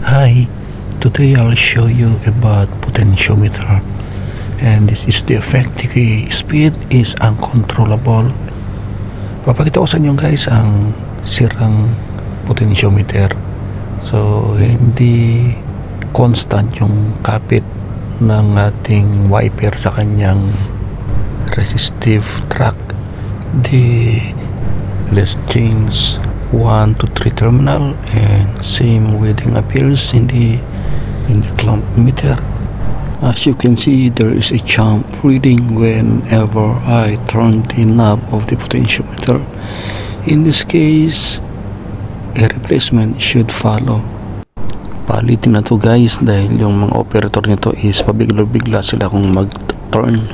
Hi, today I'll show you about potentiometer, and this is the effect. The speed is uncontrollable. Papakita ko sa inyo guys ang sirang potentiometer. So hindi constant yung kapit ng ating wiper sa kanyang resistive track. Let's change 1 to 3 terminal, and same reading appears in the clamp meter. As you can see, there is a jump reading whenever I turn the knob of the potentiometer. In this case, a replacement should follow. Palitin na to guys, dahil yung mga operator nito is pabigla-bigla sila kung mag-turn.